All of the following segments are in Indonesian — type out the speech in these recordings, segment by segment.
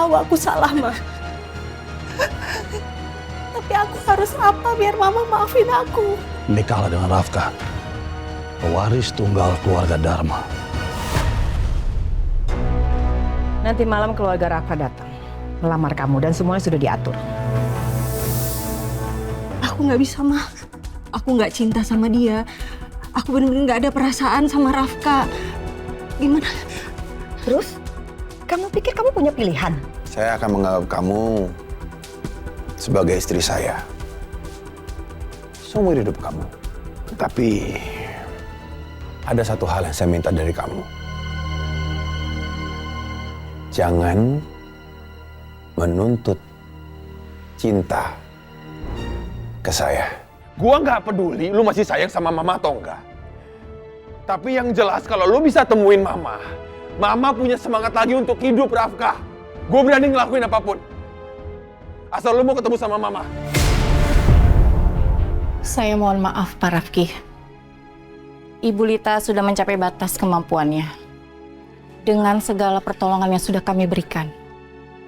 tahu aku salah, Ma. Tapi aku harus apa biar Mama maafin aku? Nikahlah dengan Rafka, pewaris tunggal keluarga Dharma. Nanti malam keluarga Rafka datang melamar kamu dan semuanya sudah diatur. Aku nggak bisa, Ma. Aku nggak cinta sama dia. Aku bener-bener nggak ada perasaan sama Rafka. Gimana? Terus, kamu pikir kamu punya pilihan? Saya akan menganggap kamu sebagai istri saya seumur hidup kamu. Tapi ada satu hal yang saya minta dari kamu. Jangan menuntut cinta ke saya. Gua nggak peduli lu masih sayang sama mama atau enggak. Tapi yang jelas kalau lu bisa temuin mama, mama punya semangat lagi untuk hidup, Rafka. Gue berani ngelakuin apapun. Asal lu mau ketemu sama mama. Saya mohon maaf, Pak Rafki. Ibu Lita sudah mencapai batas kemampuannya. Dengan segala pertolongan yang sudah kami berikan,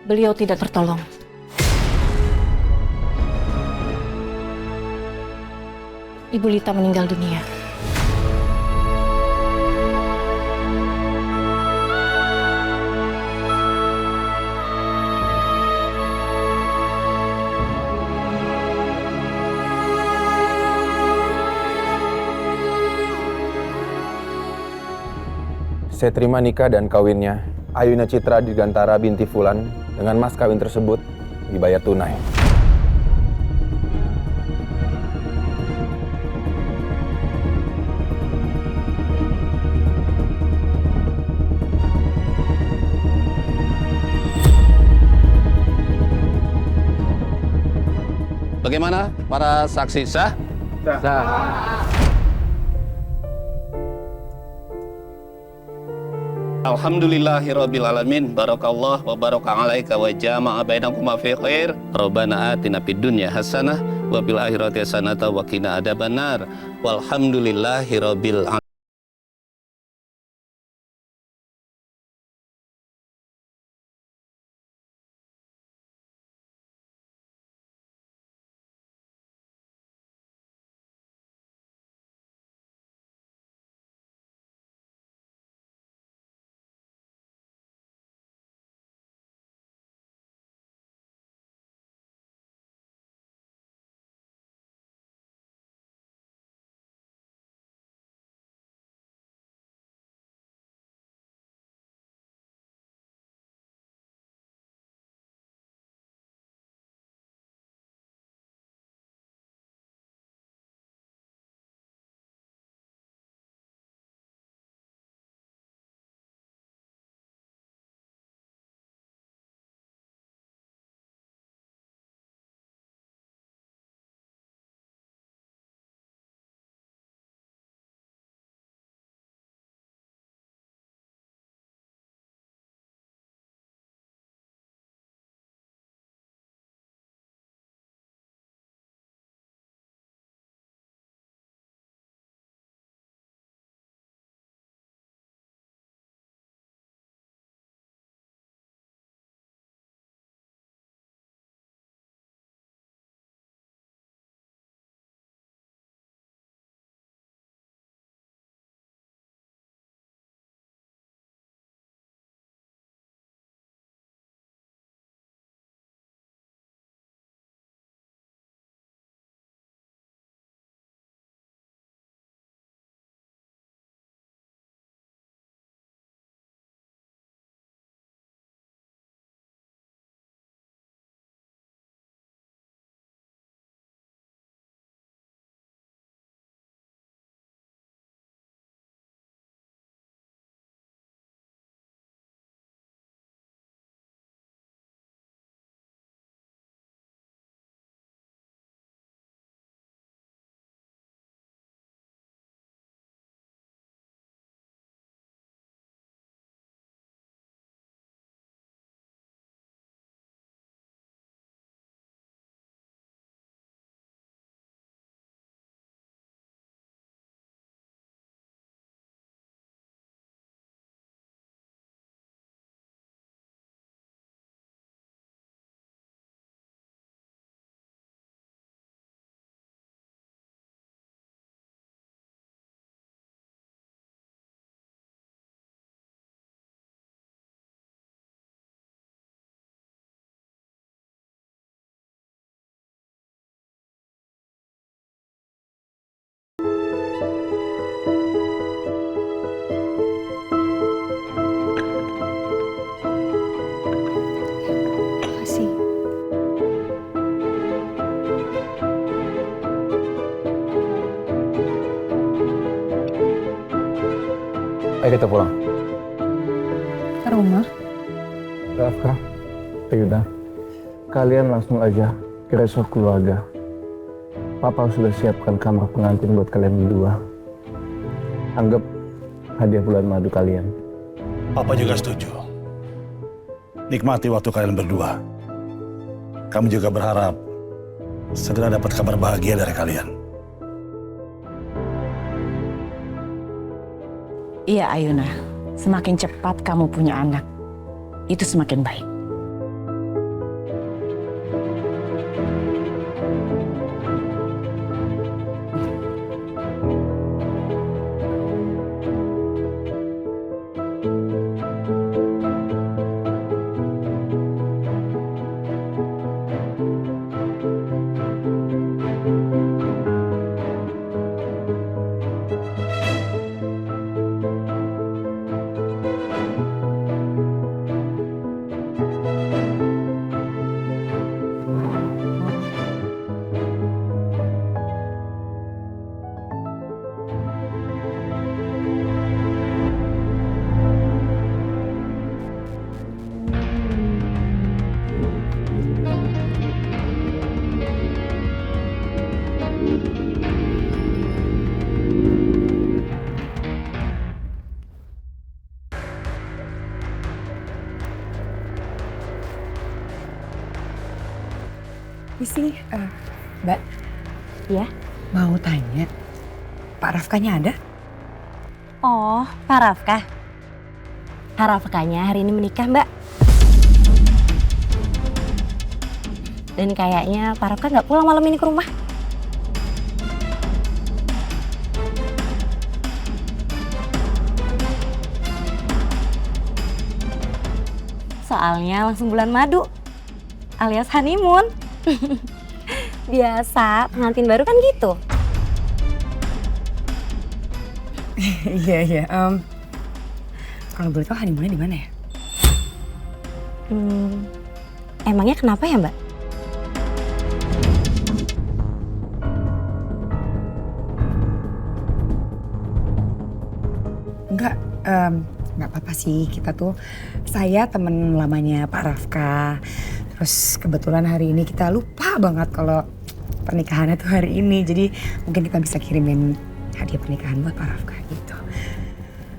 beliau tidak tertolong. Ibu Lita meninggal dunia. Saya terima nikah dan kawinnya Ayuna Citra Digantara binti Fulan dengan mas kawin tersebut dibayar tunai. Bagaimana para saksi sah? Sah. Alhamdulillahirabbil alamin. Barakallah wa baraka alaika wa jama'a bainakuma fi khair. Rabbana atina fid dunya hasanah wa fil akhirati hasanah wa qina adzabannar. Walhamdulillahirabbil alamin. Ayo kita pulang. Ke rumah. Rafka, Yuda, kalian langsung aja ke resort keluarga. Papa sudah siapkan kamar pengantin buat kalian berdua. Anggap hadiah bulan madu kalian. Papa juga setuju. Nikmati waktu kalian berdua. Kami juga berharap segera dapat kabar bahagia dari kalian. Iya Ayuna, semakin cepat kamu punya anak, itu semakin baik. Isi, Mbak. Ya. Mau tanya, Pak Rafkanya ada? Oh, Pak Rafka. Pak Rafkanya hari ini menikah, Mbak. Dan kayaknya Pak Rafka nggak pulang malam ini ke rumah. Soalnya langsung bulan madu, alias honeymoon. Biasa, pengantin baru kan gitu. Iya. Kalau boleh tahu honeymoonnya di mana ya? Emangnya kenapa ya, Mbak? Enggak apa-apa sih. Kita tuh, saya temen lamanya Pak Rafka. Terus kebetulan hari ini kita lupa banget kalau pernikahannya tuh hari ini. Jadi mungkin kita bisa kirimin hadiah pernikahan buat Pak Rafka gitu.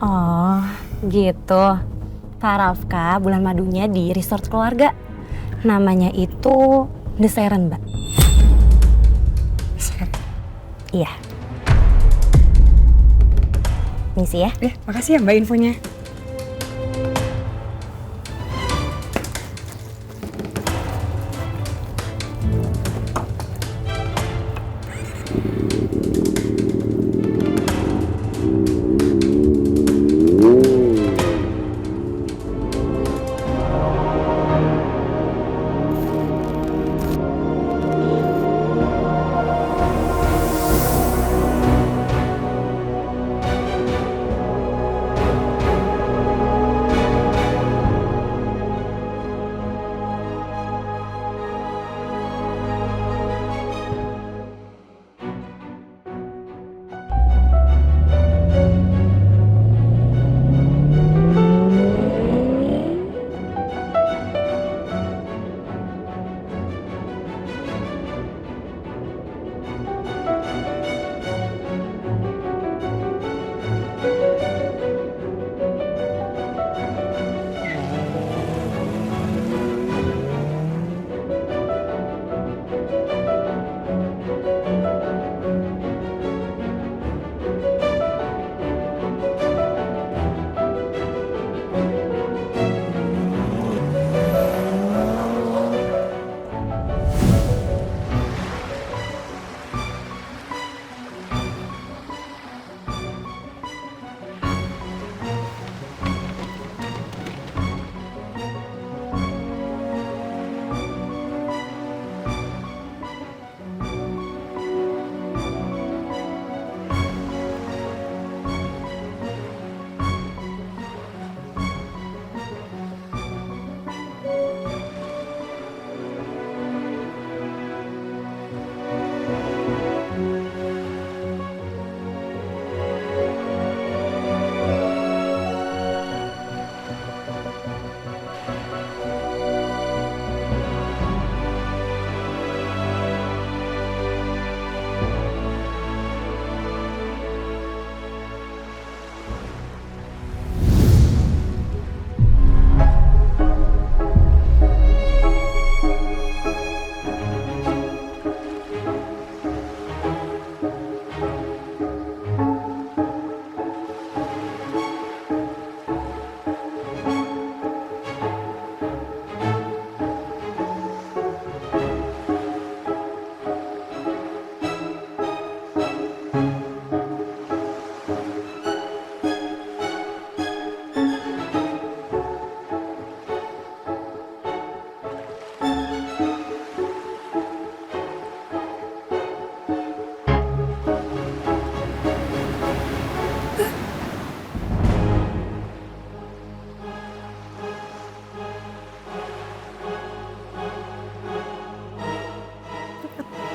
Oh, gitu. Pak Rafka bulan madunya di resort keluarga. Namanya itu The Siren, Mbak. Iya. Misi ya. Makasih ya Mbak infonya.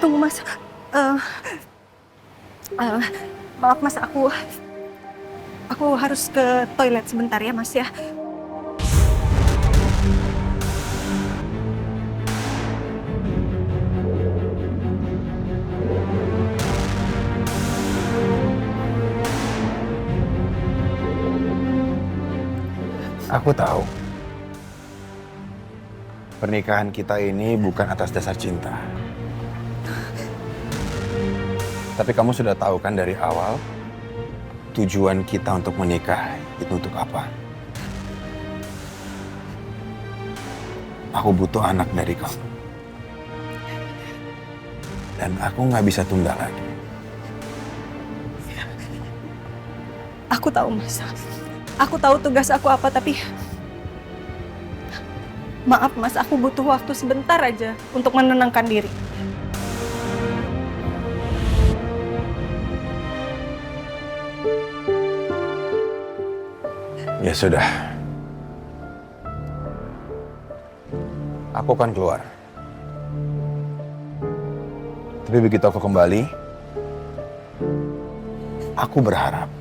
tunggu Mas. Maaf Mas, aku harus ke toilet sebentar ya Mas ya. Aku tahu pernikahan kita ini bukan atas dasar cinta. Tapi kamu sudah tahu kan dari awal tujuan kita untuk menikah itu untuk apa? Aku butuh anak dari kamu. Dan aku nggak bisa tunda lagi. Aku tahu Mas. Aku tahu tugas aku apa, tapi maaf Mas, aku butuh waktu sebentar aja untuk menenangkan diri. Ya sudah. Aku akan keluar. Tapi begitu aku kembali, aku berharap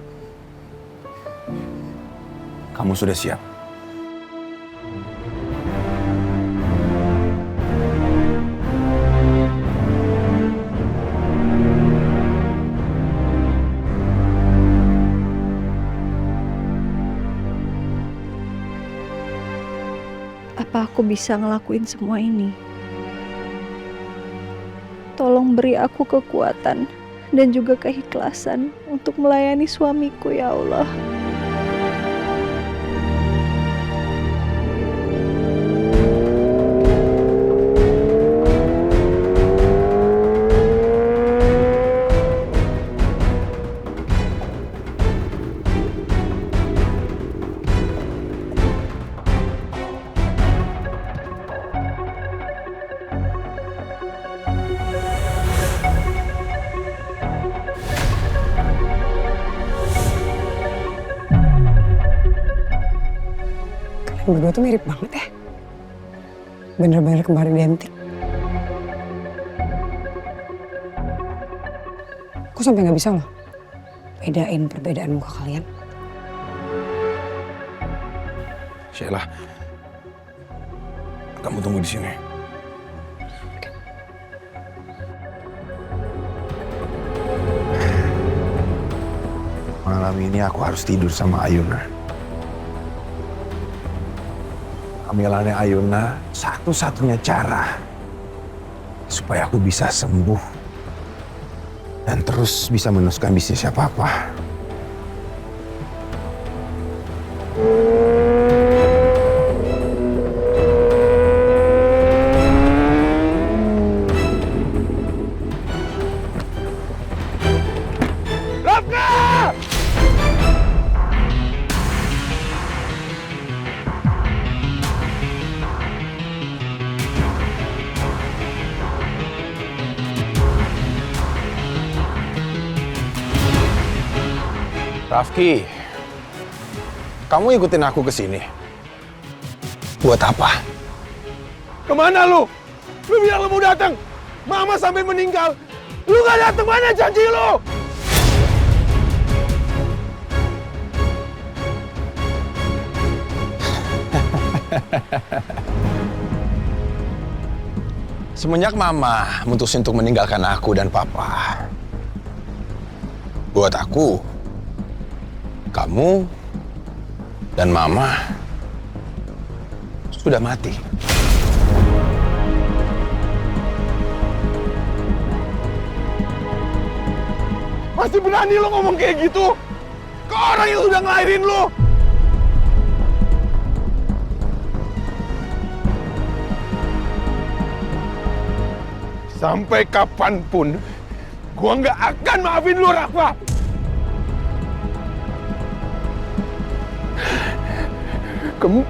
kamu sudah siap. Apa aku bisa ngelakuin semua ini? Tolong beri aku kekuatan dan juga keikhlasan untuk melayani suamiku ya Allah. Berdua tuh mirip banget ya. Bener-bener kembar identik. Aku sampai nggak bisa loh bedain perbedaan muka kalian. Sheila, kamu tunggu di sini. Malam ini aku harus tidur sama Ayuna. Kehamilannya Ayuna satu-satunya cara supaya aku bisa sembuh dan terus bisa meneruskan bisnisnya Papa. Rafki, kamu ikutin aku ke sini. Buat apa? Kemana lu? Lu bilang lu mau datang. Mama sampai meninggal. Lu gak datang, mana janji lu? Semenjak Mama mutusin untuk meninggalkan aku dan Papa, buat aku, kamu dan Mama sudah mati. Masih berani lo ngomong kayak gitu? Ke orang yang udah ngelahirin lo? Sampai kapanpun, gua nggak akan maafin lo, Rafa. Kamu...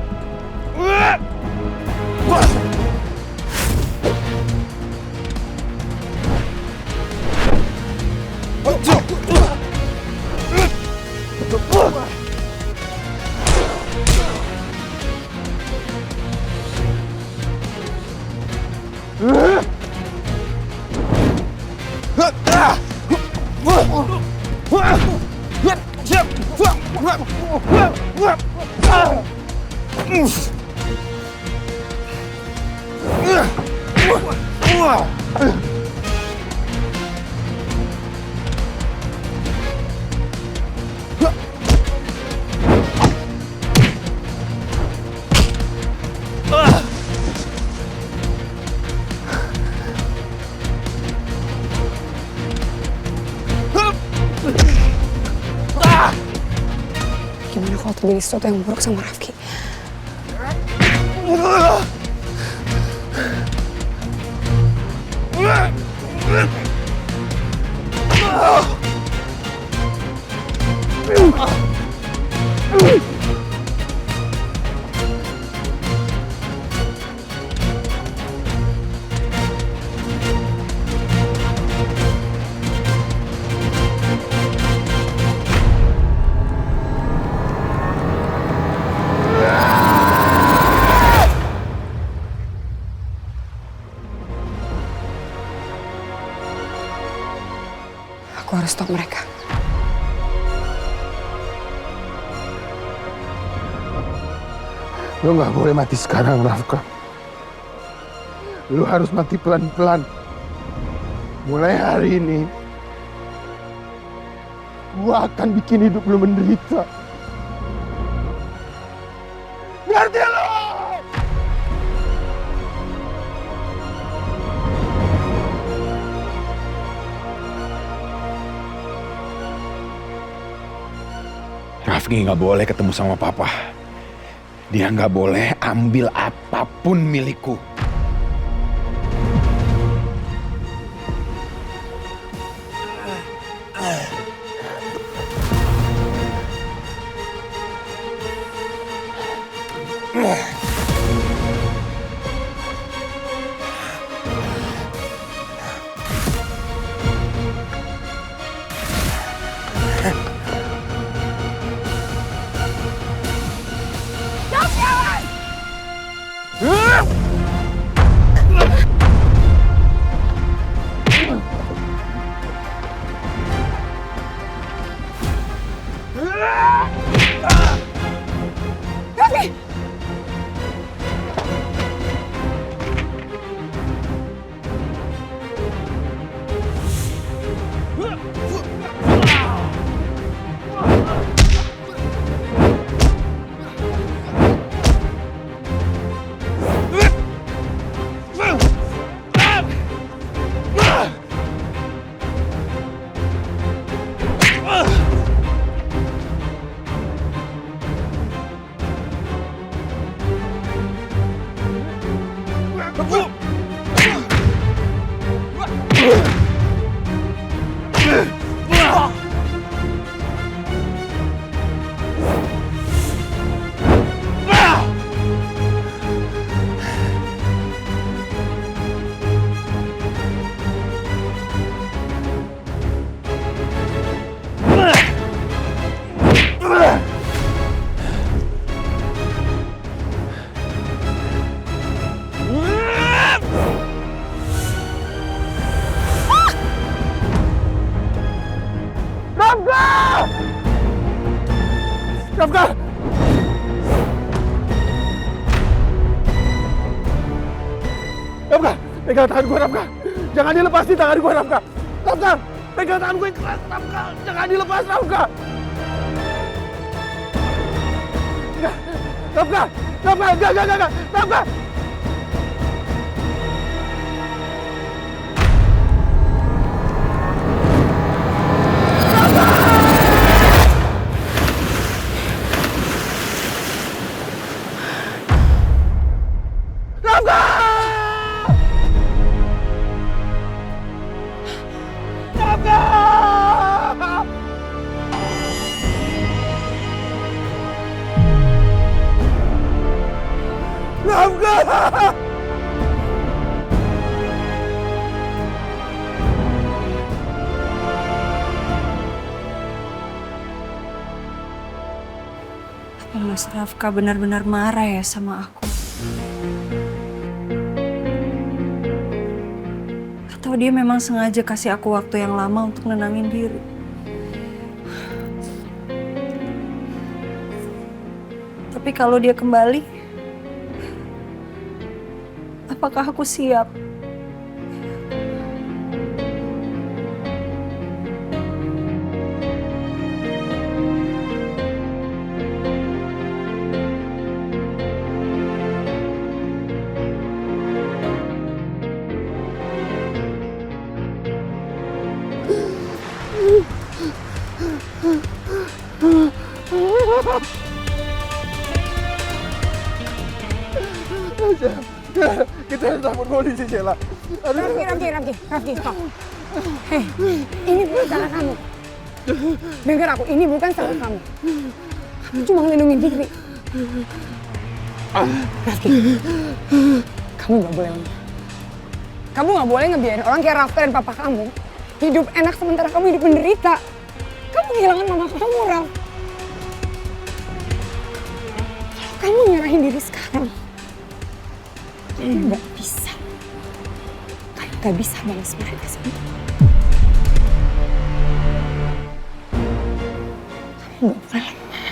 Gimana kalau terjadi sesuatu yang buruk sama Rafki? Aku harus stop mereka. Lo nggak boleh mati sekarang, Rafka. Lo harus mati pelan-pelan. Mulai hari ini, gua akan bikin hidup lo menderita. Ngerti lo? Rafki nggak boleh ketemu sama papa. Dia nggak boleh ambil apapun milikku. Rafka! Rafka, pegang tangan gue, Rafka. Jangan dilepasin tangan gue, Rafka. Rafka, pegang tangan gue keras, Rafka. Jangan dilepas, Rafka. Rafka, Rafka, enggak, Rafka. Mas Rafka benar-benar marah ya sama aku. Atau dia memang sengaja kasih aku waktu yang lama untuk nenangin diri. kalau dia kembali, apakah aku siap? Kita harus lapor polisi, Sheila. Rafki, stop. Hei, ini bukan salah kamu. Dengar aku, ini bukan salah kamu. Kamu cuma ngelindungin diri. Rafki, kamu gak boleh lemah. Kamu gak boleh ngebiarin orang kayak Rafka dan papa kamu hidup enak sementara kamu hidup menderita. Kamu kehilangan mama kamu, Raf. Kamu nyerahin diri sekarang. Kamu gak bisa. Kamu gak bisa balas mereka semua. Kamu gak boleh lemah.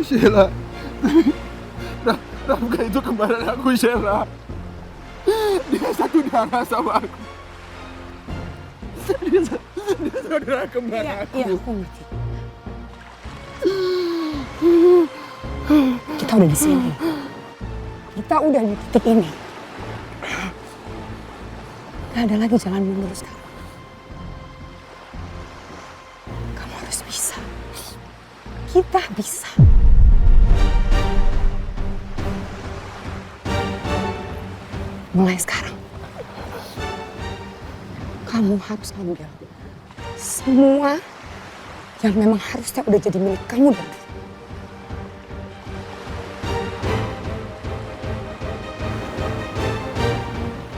Sheila, Rafka itu kembaran aku, Sheila. Dia satu darah sama aku. Dia saudara kembar aku. Iya, aku ngerti. Kita udah di sini. Kita udah di titik ini. Gak ada lagi jalan mundur sekarang. Kamu harus bisa. Kita bisa. Mulai sekarang, kamu harus ambil semua yang memang harusnya udah jadi milik kamu dan Raffi.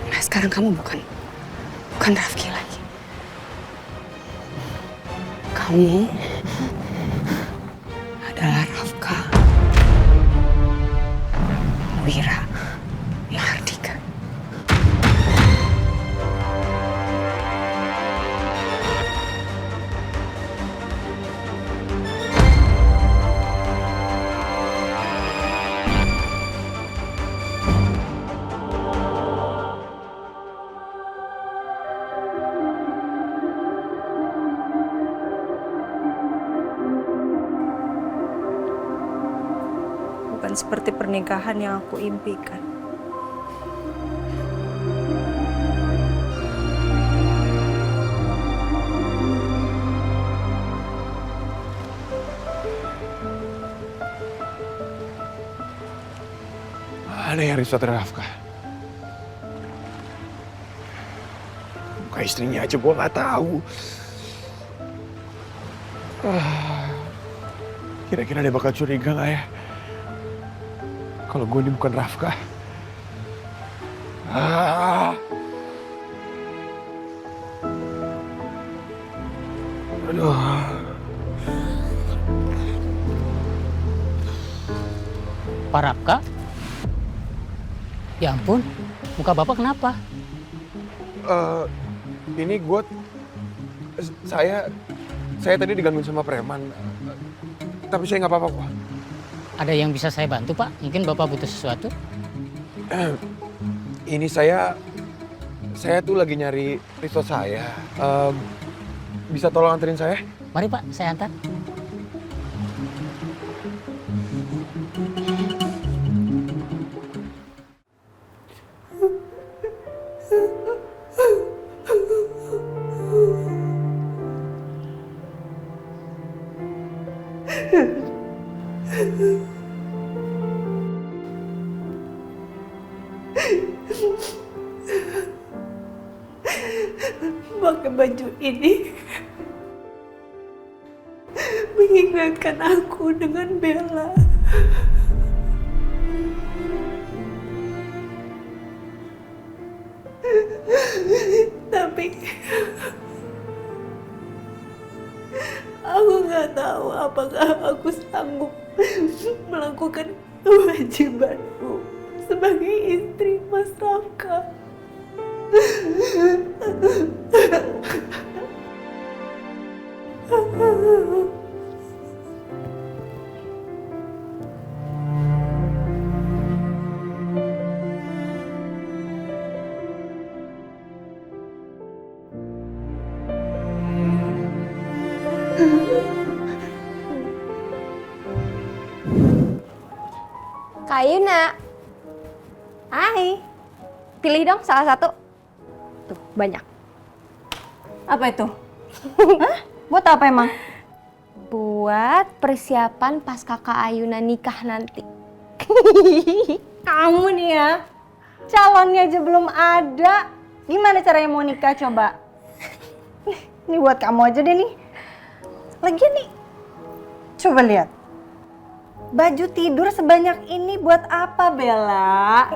Mulai sekarang kamu bukan Rafki lagi. Kamu adalah Rafka Wira Mahardika. Bukan seperti pernikahan yang aku impikan. Mana yang risau Rafka? Bukan istrinya aja gue gak tahu. Kira-kira dia bakal curiga gak ya? Kalau gue ini bukan Rafka. Aduh. Pak Rafka? Ya ampun, muka Bapak kenapa? Ini gue... Saya tadi digangguin sama preman. Tapi saya nggak apa-apa kok. Ada yang bisa saya bantu, Pak? Mungkin Bapak butuh sesuatu? Ini saya tuh lagi nyari risot saya. Bisa tolong anterin saya? Mari Pak, saya antar. Pakai baju ini mengingatkan aku dengan Bella. Tapi aku nggak tahu apakah aku sanggup melakukan kewajibanku sebagai istri Mas Rafka. Kak Yuna. Hai. Pilih dong salah satu. Tuh, banyak. Apa itu? Hah? Buat apa emang? Buat persiapan pas kakak Ayuna nikah nanti. Kamu nih ya, calonnya aja belum ada. Gimana caranya mau nikah coba? Ini buat kamu aja deh nih. Lagian nih, coba lihat. Baju tidur sebanyak ini buat apa, Bella?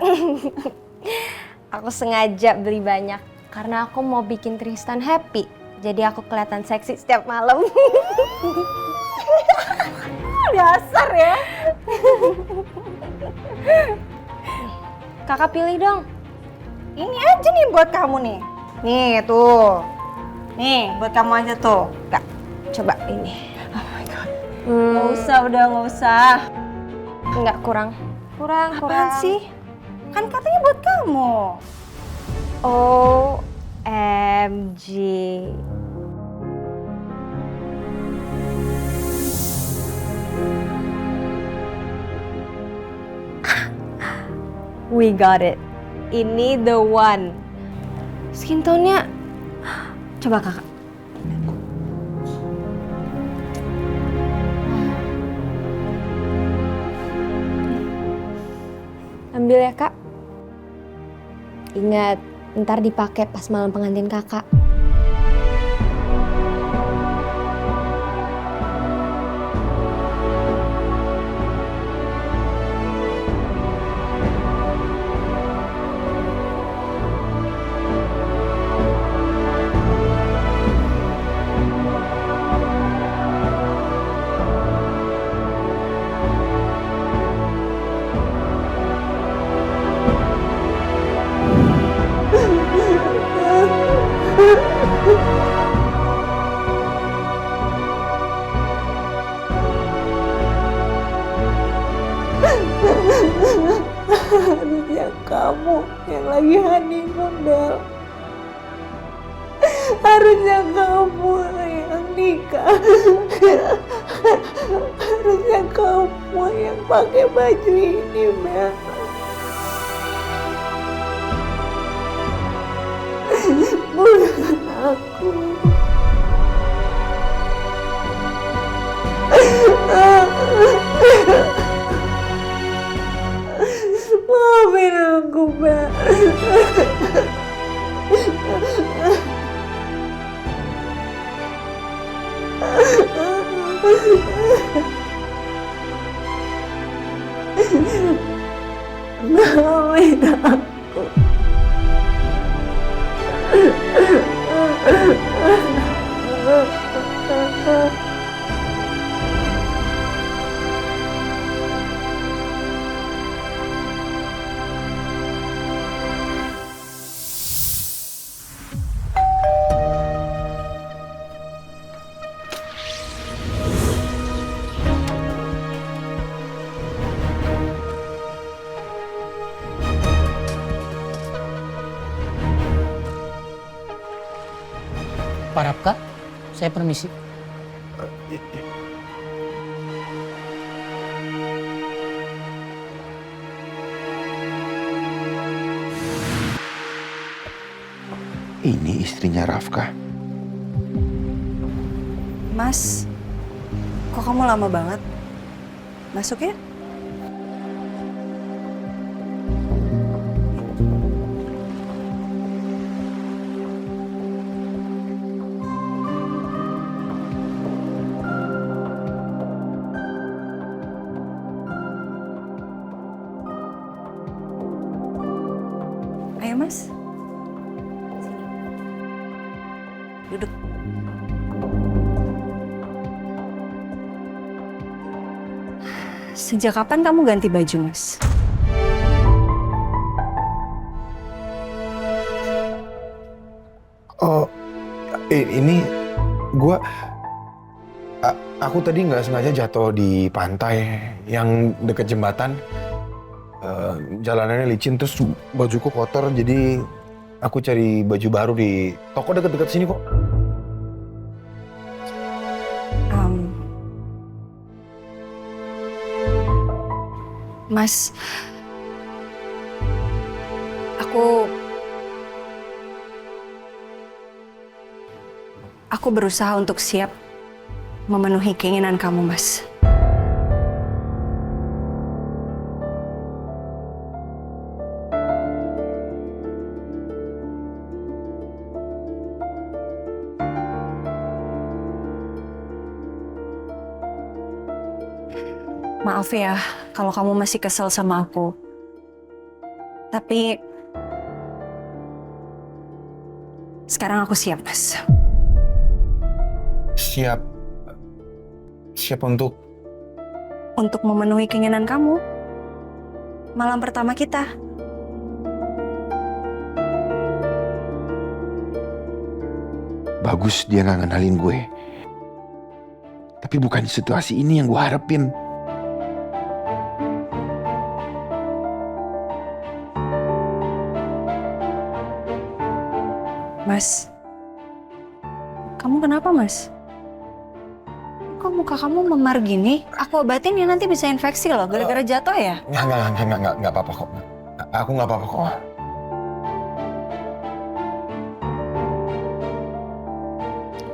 Aku sengaja beli banyak karena aku mau bikin Tristan happy. Jadi aku kelihatan seksi setiap malam. Dasar ya. Kakak pilih dong. Ini aja nih buat kamu nih. Nih tuh. Nih buat kamu aja tuh. Kak, coba ini. Oh my god. Nggak usah, udah nggak usah. Enggak, kurang. Apaan sih? Kan katanya buat kamu. OMG. We got it. Ini the one. Skin tone-nya. Coba kakak. Ambil ya kak. Ingat, ntar dipakai pas malam pengantin kakak. Harusnya kamu yang lagi honeymoon, Bel. Harusnya kamu yang nikah. Harusnya kamu yang pakai baju ini, Bel. Bukan aku. Maafin aku, Bel. Maafin aku. Pak Rafka, saya permisi. Ini istrinya Rafka. Mas, kok kamu lama banget? Masuk ya? Ayo Mas. Sini. Duduk. Sejak kapan kamu ganti baju, Mas? Oh, ini gua Aku tadi nggak sengaja jatuh di pantai yang deket jembatan. Jalanannya licin, terus bajuku kotor, jadi aku cari baju baru di toko deket-deket sini kok. Mas, aku berusaha untuk siap memenuhi keinginan kamu, Mas. Maaf ya, kalau kamu masih kesel sama aku. Tapi sekarang aku siap, Mas. Siap untuk memenuhi keinginan kamu. Malam pertama kita. Bagus dia nggak ngenalin gue. Tapi bukan di situasi ini yang gue harapin. Mas, kamu kenapa, Mas? Kok muka kamu memar gini? Aku obatin ya, nanti bisa infeksi loh, gara-gara jatuh ya? Nggak apa-apa kok. Aku nggak apa-apa kok.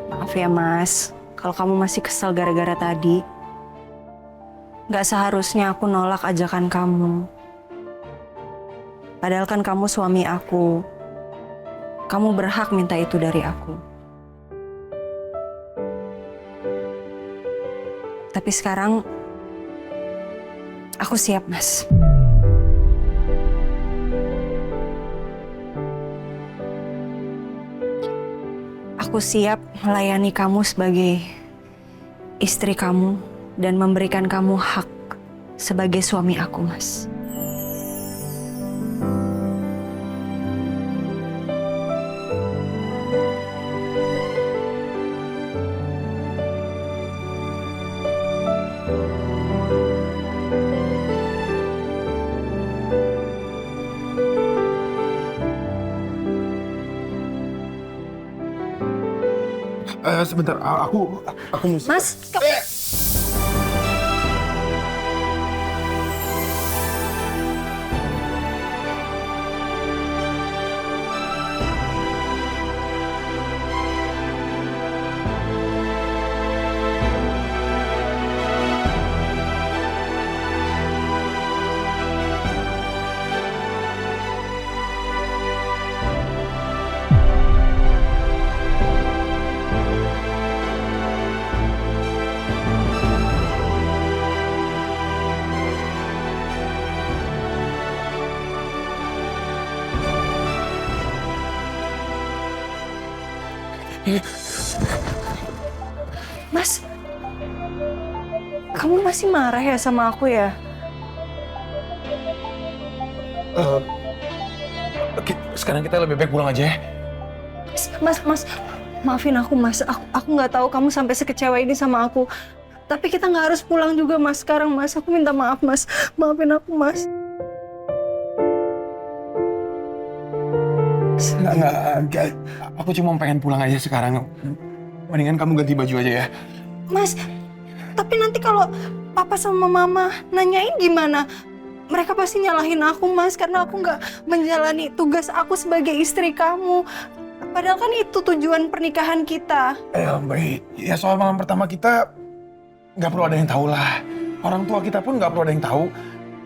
Maaf ya, Mas. Kalau kamu masih kesel gara-gara tadi, nggak seharusnya aku nolak ajakan kamu. Padahal kan kamu suami aku. Kamu berhak minta itu dari aku. Tapi sekarang, aku siap, Mas. Aku siap melayani kamu sebagai istri kamu dan memberikan kamu hak sebagai suami aku, Mas. Sebentar, aku mesti... Mas, Mas, kamu masih marah ya sama aku ya? Oke, sekarang kita lebih baik pulang aja ya. Mas, maafin aku, Mas. Aku nggak tahu kamu sampai sekecewa ini sama aku. Tapi kita nggak harus pulang juga, Mas. Sekarang, Mas, aku minta maaf, Mas. Maafin aku, Mas. Enggak. Aku cuma pengen pulang aja sekarang. Mendingan kamu ganti baju aja ya. Mas, tapi nanti kalau Papa sama Mama nanyain gimana? Mereka pasti nyalahin aku, Mas, karena aku nggak menjalani tugas aku sebagai istri kamu. Padahal kan itu tujuan pernikahan kita. Baik. Ya soal malam pertama kita nggak perlu ada yang tahu lah. Orang tua kita pun nggak perlu ada yang tahu.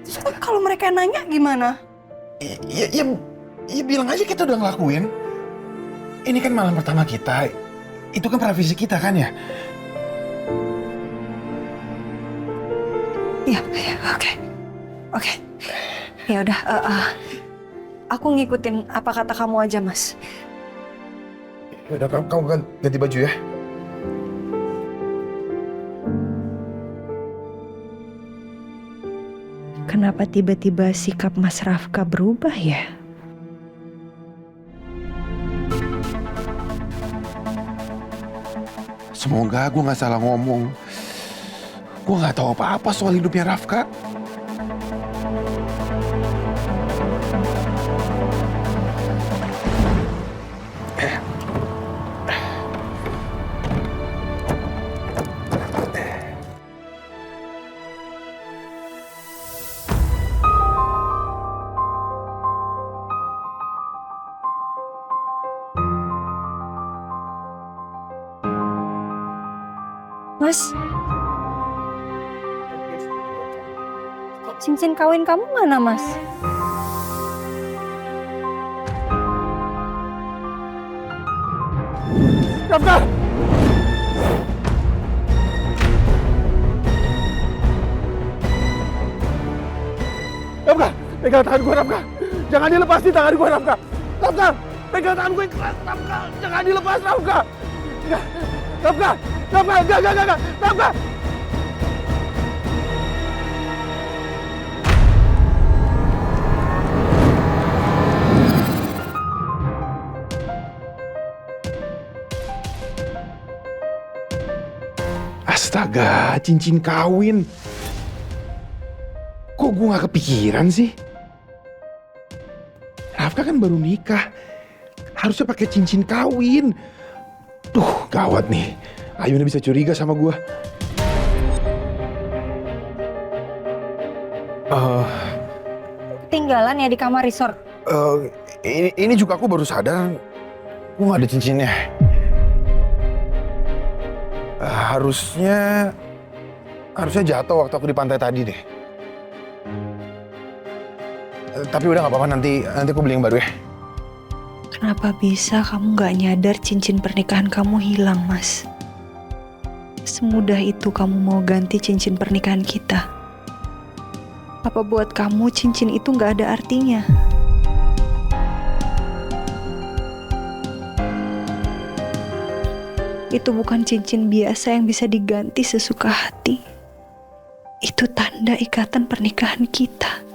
Terus kalau mereka nanya gimana? Ya bilang aja kita udah ngelakuin. Ini kan malam pertama kita. Itu kan privasi kita kan ya? Iya, oke. Ya udah, aku ngikutin apa kata kamu aja, Mas. Ya udah, kamu ganti baju ya. Kenapa tiba-tiba sikap Mas Rafka berubah ya? Semoga gue nggak salah ngomong. Gue nggak tahu apa-apa soal hidupnya Rafka. Mas, cincin kawin kamu mana, Mas? Rafka! Rafka, pegang tangan gue, Rafka. Jangan dilepasin tangan gue, Rafka. Rafka, pegang tangan gue keras, Rafka. Jangan dilepas, Rafka. Rafka, Rafka, enggak, Rafka. Astaga, cincin kawin. Kok gue gak kepikiran sih? Rafka kan baru nikah. Harusnya pakai cincin kawin. Duh, gawat nih. Ayuna bisa curiga sama gue. Ketinggalan ya di kamar resort. Ini juga aku baru sadar. Gue gak ada cincinnya. Harusnya jatuh waktu aku di pantai tadi deh. Tapi udah gak apa-apa, nanti aku beli yang baru ya. Kenapa bisa kamu gak nyadar cincin pernikahan kamu hilang, Mas? Semudah itu kamu mau ganti cincin pernikahan kita. Apa buat kamu cincin itu gak ada artinya? Itu bukan cincin biasa yang bisa diganti sesuka hati. Itu tanda ikatan pernikahan kita.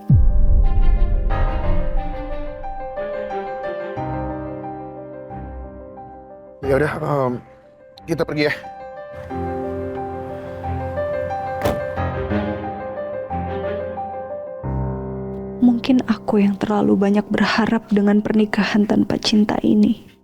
Ya udah, kita pergi ya. Mungkin aku yang terlalu banyak berharap dengan pernikahan tanpa cinta ini.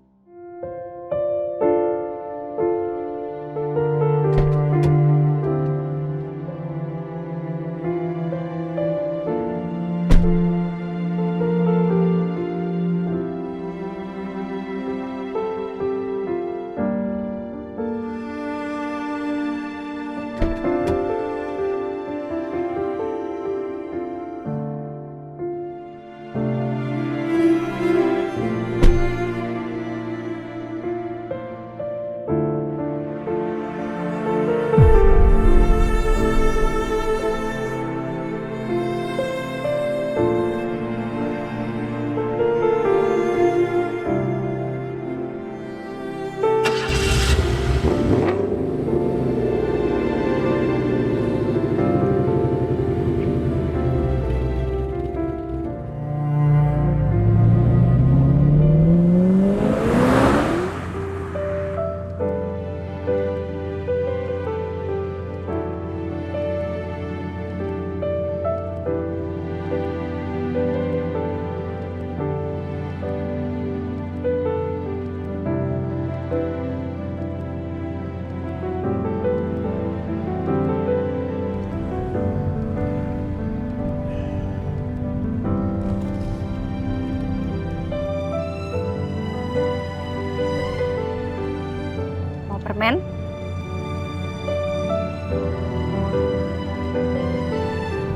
Permen?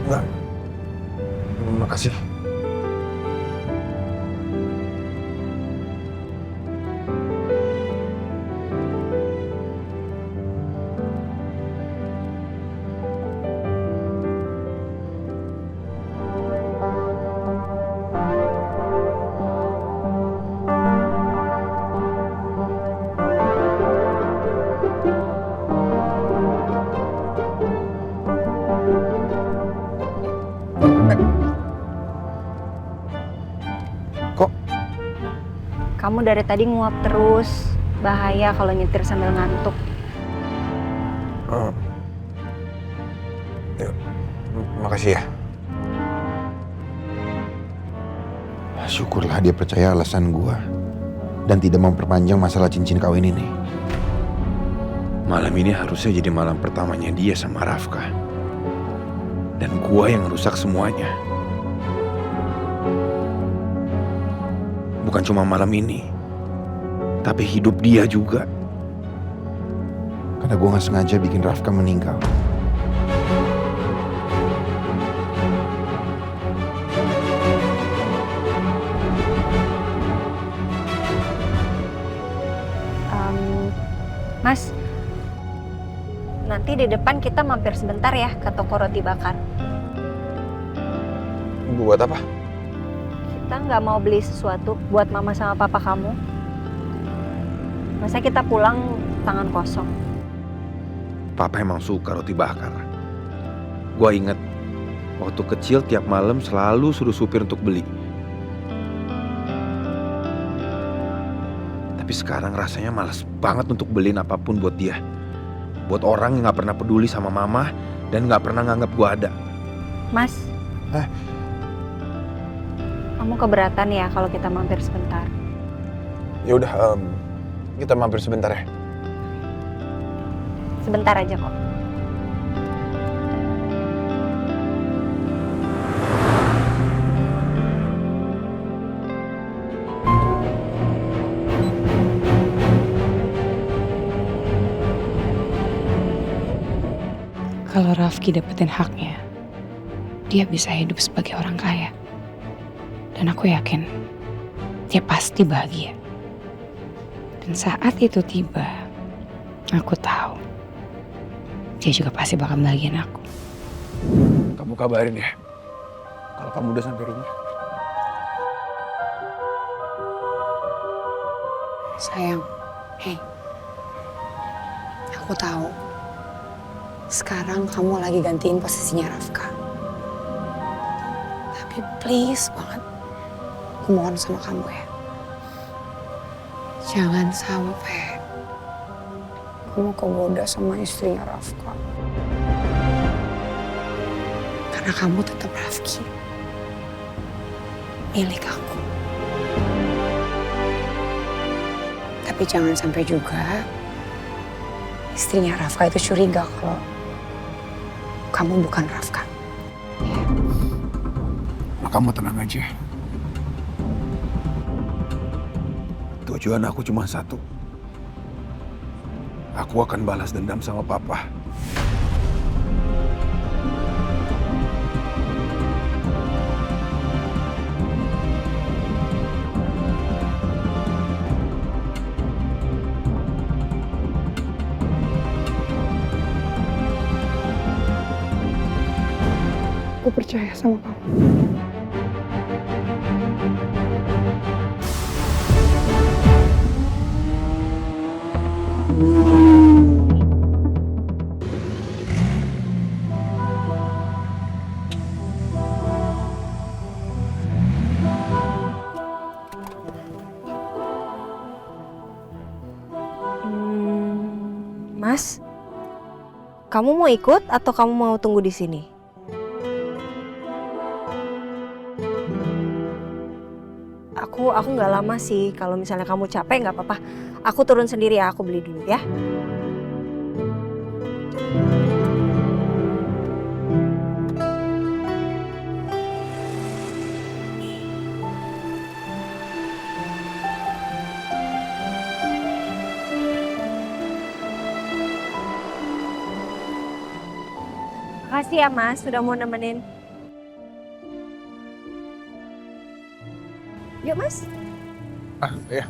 Enggak. Makasih. Kamu dari tadi nguap terus. Bahaya kalau nyetir sambil ngantuk. Ya, makasih ya. Syukurlah dia percaya alasan gua dan tidak memperpanjang masalah cincin kawin ini. Malam ini harusnya jadi malam pertamanya dia sama Rafka. Dan gua yang rusak semuanya. Bukan cuma malam ini, tapi hidup dia juga. Karena gua gak sengaja bikin Rafka meninggal. Mas, nanti di depan kita mampir sebentar ya ke toko roti bakar. Buat apa? Kita nggak mau beli sesuatu buat mama sama papa kamu. Masa kita pulang tangan kosong? Papa emang suka roti bakar. Gua inget waktu kecil tiap malam selalu suruh supir untuk beli. Tapi sekarang rasanya malas banget untuk beliin apapun buat dia. Buat orang yang gak pernah peduli sama mama dan gak pernah nganggap gua ada. Mas, kamu keberatan ya kalau kita mampir sebentar? Ya udah, kita mampir sebentar ya. Sebentar aja kok. Kalau Rafki dapetin haknya, dia bisa hidup sebagai orang kaya. Dan aku yakin, dia pasti bahagia. Dan saat itu tiba, aku tahu, dia juga pasti bakal bahagiain aku. Kamu kabarin ya, kalau kamu udah sampai rumah. Sayang, hei, aku tahu. Sekarang kamu lagi gantiin posisinya Rafka. Tapi please banget, aku mohon sama kamu ya. Jangan sampai kamu kegoda sama istrinya Rafka. Karena kamu tetap Rafki, milik aku. Tapi jangan sampai juga istrinya Rafka itu curiga kalau kamu bukan Rafka. Kamu tenang aja. Tujuan aku cuma satu. Aku akan balas dendam sama papa. Aku percaya sama kamu. Mas, kamu mau ikut atau kamu mau tunggu di sini? Aku nggak lama sih. Kalau misalnya kamu capek nggak apa-apa. Aku turun sendiri ya. Aku beli dulu ya. Makasih ya Mas, sudah mau nemenin. Yuk Mas. Iya.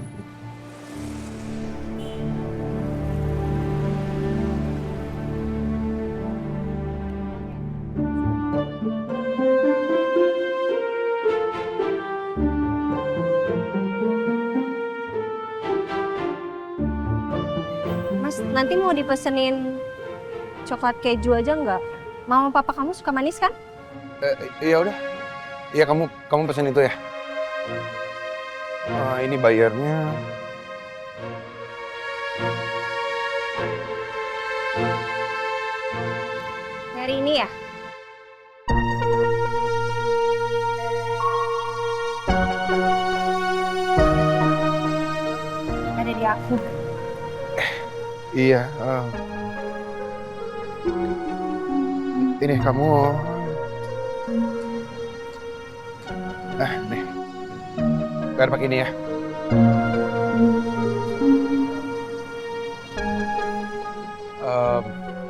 Mas, nanti mau dipesenin coklat keju aja nggak? Mama papa kamu suka manis kan? Iya udah. Iya kamu pesen itu ya. Ini bayarnya. hari ini ya? Ada di aku. Iya. Ini kamu. Nih. Biar pakai ini ya.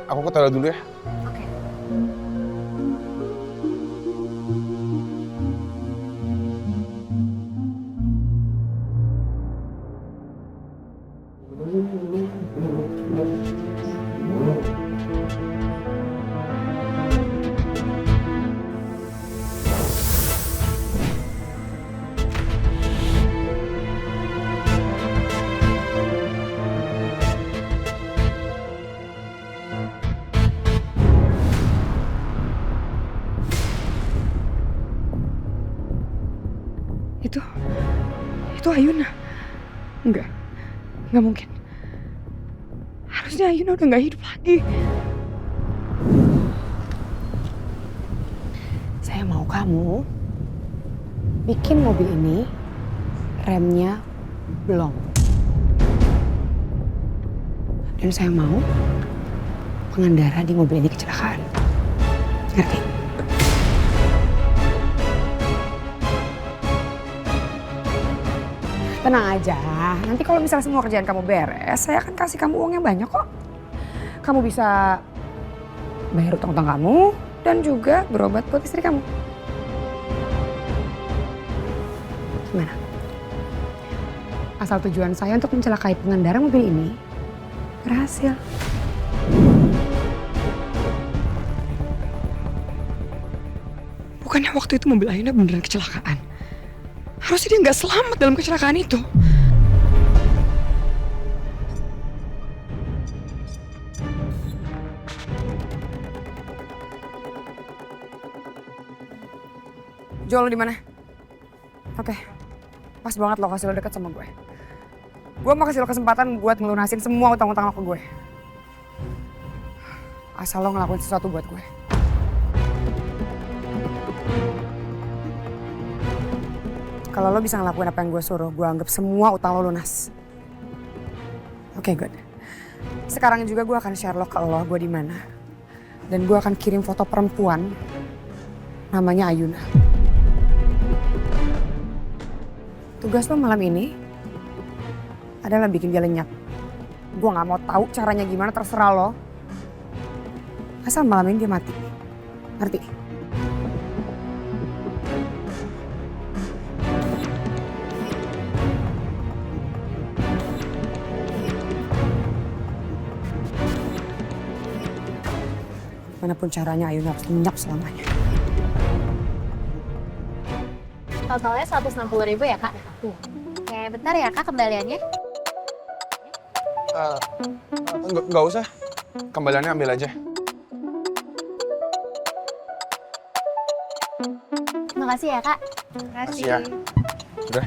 Aku ke toilet dulu ya. Oke. Itu Ayuna. Enggak mungkin. Harusnya Ayuna udah gak hidup lagi. Saya mau kamu bikin mobil ini remnya belum. Dan saya mau pengendara di mobil ini kecelakaan. Ngerti? Tenang aja, nanti kalau misalnya semua kerjaan kamu beres, saya akan kasih kamu uang yang banyak kok. Kamu bisa bayar utang-utang kamu dan juga berobat buat istri kamu. Gimana? Asal tujuan saya untuk mencelakai pengendara mobil ini berhasil. Bukannya waktu itu mobil Ayuna beneran kecelakaan? Harusnya dia nggak selamat dalam kecelakaan itu. Jo, lo di mana? Oke, pas banget lo kasih lo deket sama gue. Gue mau kasih lo kesempatan buat ngelunasin semua utang-utang lo ke gue. Asal lo ngelakuin sesuatu buat gue. Kalau lo bisa ngelakuin apa yang gue suruh, gue anggap semua utang lo lunas. Oke, good. Sekarang juga gue akan share lo ke lo, gue di mana. Dan gue akan kirim foto perempuan namanya Ayuna. Tugas lo malam ini adalah bikin dia lenyap. Gue gak mau tahu caranya gimana, terserah lo. Asal malam ini dia mati. Ngerti? Manapun caranya, Ayuna harus lenyap selamanya. Totalnya 160.000 ya, Kak? Oke, bentar ya, Kak, kembaliannya. Nggak usah. Kembaliannya ambil aja. Terima kasih ya, Kak. Terima kasih. Ya. Udah.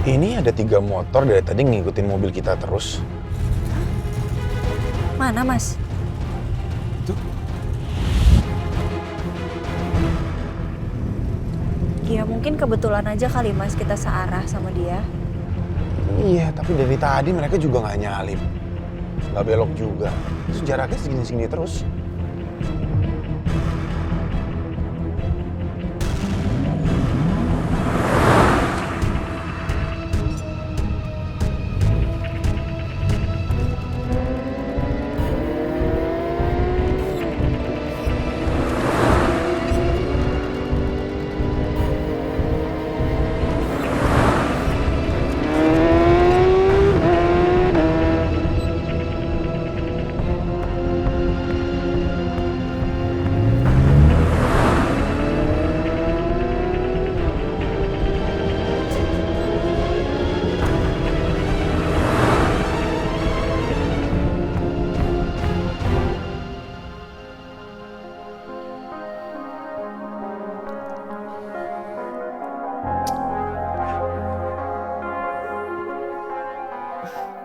Ini ada 3 motor dari tadi ngikutin mobil kita terus. Mana, Mas? Ya mungkin kebetulan aja kali Mas kita searah sama dia. Iya, tapi dari tadi mereka juga nggak nyalip. Nggak belok juga. Terus jaraknya segini-segini terus.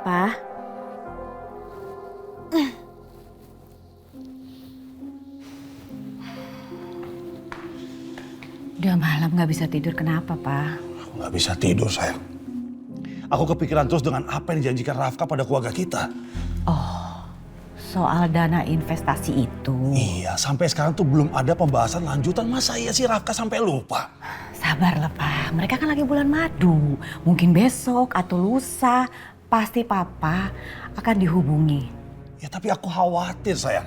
Pa. Udah malam gak bisa tidur, kenapa, Pa? Aku nggak bisa tidur, sayang. Aku kepikiran terus dengan apa yang dijanjikan Rafka pada keluarga kita. Oh, soal dana investasi itu. Iya, sampai sekarang tuh belum ada pembahasan lanjutan. Masa iya sih Rafka sampai lupa? Sabarlah, Pa. Mereka kan lagi bulan madu. Mungkin besok atau lusa pasti Papa akan dihubungi. Ya tapi aku khawatir, sayang.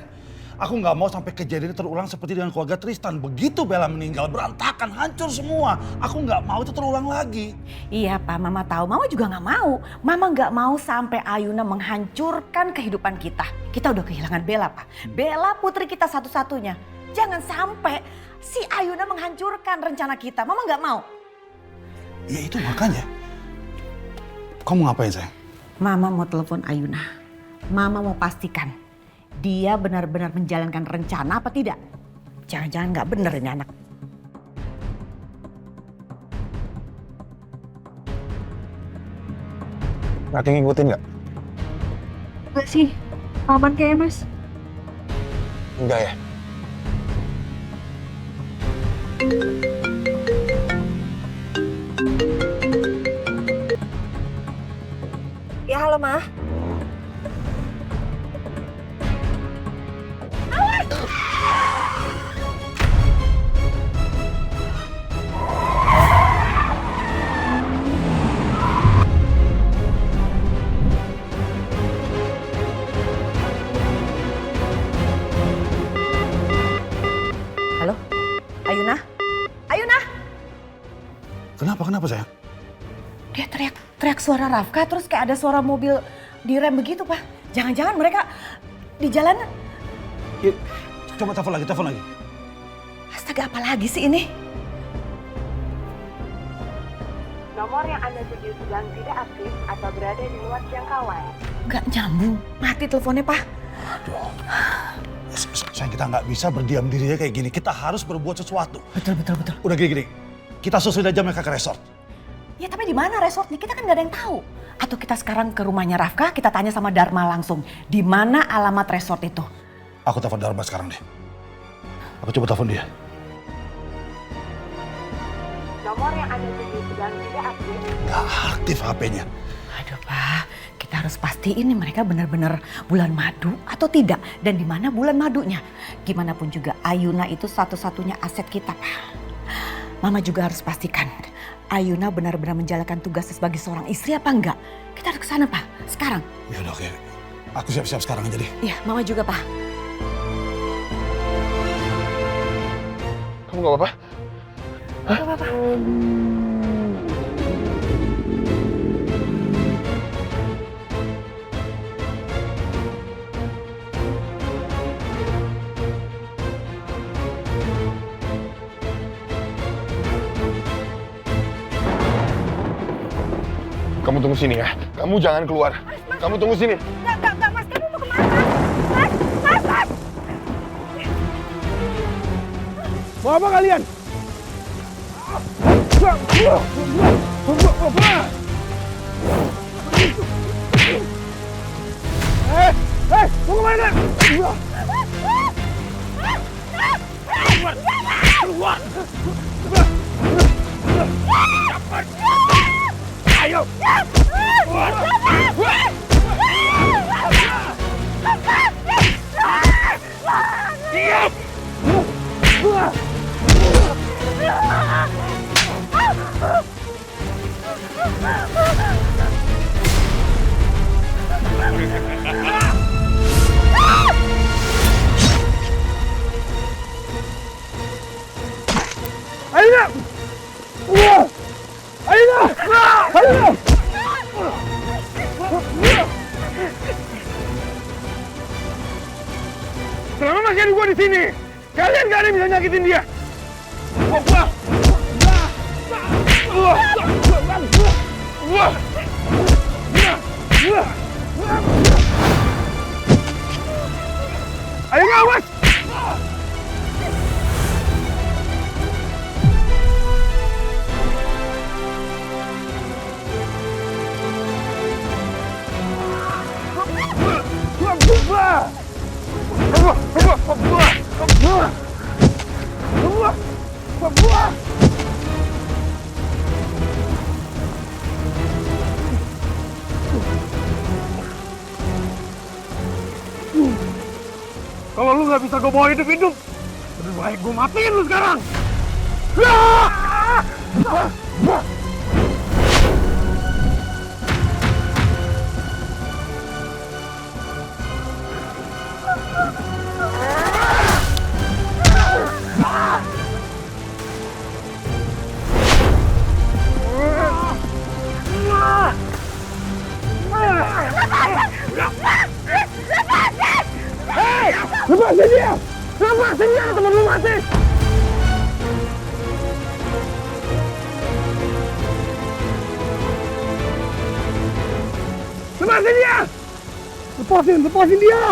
Aku nggak mau sampai kejadian terulang seperti dengan keluarga Tristan. Begitu Bella meninggal, berantakan, hancur semua. Aku nggak mau itu terulang lagi. Iya, Pak. Mama tahu. Mama juga nggak mau. Mama nggak mau sampai Ayuna menghancurkan kehidupan kita. Kita udah kehilangan Bella, Pak. Bella putri kita satu-satunya. Jangan sampai si Ayuna menghancurkan rencana kita. Mama nggak mau. Ya itu makanya. Kamu ngapain, sayang? Mama mau telepon Ayuna. Mama mau pastikan dia benar-benar menjalankan rencana apa tidak. Jangan-jangan nggak bener ini anak. Nggak ngikutin nggak? Enggak sih, aman kayaknya Mas. Enggak ya? Ya halo, Ma. Halo? Ayuna? Ayuna? Kenapa sayang? Dia teriak suara Rafka terus kayak ada suara mobil direm begitu, Pak. Jangan-jangan mereka di jalanan. Ya, coba telepon lagi. Astaga, apa lagi sih ini? Nomor yang Anda tuju sedang tidak aktif atau berada di luar jangkauan. Nggak nyambung. Mati teleponnya, Pak. Aduh. Sayang, kita nggak bisa berdiam diri kayak gini. Kita harus berbuat sesuatu. Betul. Udah gini. Kita susul aja mereka ke resort. Ya tapi di mana resortnya? Kita kan nggak ada yang tahu. Atau kita sekarang ke rumahnya Rafka, kita tanya sama Dharma langsung. Di mana alamat resort itu? Aku telepon Dharma sekarang deh. Aku coba telepon dia. Nomor yang Anda tuju sedang tidak aktif. Nggak aktif HP-nya. Aduh, Pak. Kita harus pastiin nih mereka benar-benar bulan madu atau tidak. Dan di mana bulan madunya. Gimana pun juga Ayuna itu satu-satunya aset kita, Pak. Mama juga harus pastikan Ayuna benar-benar menjalankan tugasnya sebagai seorang istri apa enggak. Kita harus ke sana, Pak. Sekarang. Ya udah, oke. Aku siap-siap sekarang aja deh. Iya, Mama juga, Pak. Kamu nggak apa-apa? Gak apa-apa. Kamu tunggu sini ya. Kamu jangan keluar. Kamu tunggu sini. Enggak, Mas. Kamu mau kemana? Mas! Mau apa kalian? Mau kemana? Keluar! Cepat! Ayo! Keluar! Diam! Ayo! Ayo! Ayo! Selama masih ada gua di sini, kalian gak ada yang bisa nyakitin dia. Ayo ngawas! Kalau lu nggak bisa gue bawa hidup-hidup, lebih baik gue matiin lu sekarang. Lepasin dia! Lepasin dia! Temen lu mati! Lepasin dia! Lepasin dia!